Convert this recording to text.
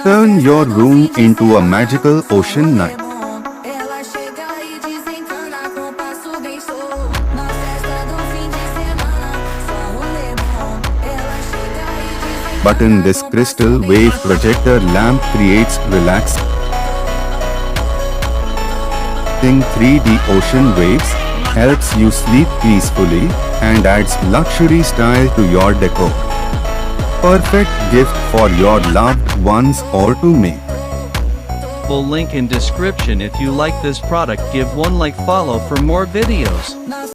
Turn your room into a magical ocean night. Ela chega e desencana com passo bem solto. Na festa do fim de semana, só rolê bom. Ela chega e desencana. But in this crystal wave projector lamp creates relaxing 3D ocean waves, helps you sleep peacefully, and adds luxury style to your decor. Perfect gift for your loved ones or to make. Full link in description. If you like this product, give one like, follow for more videos.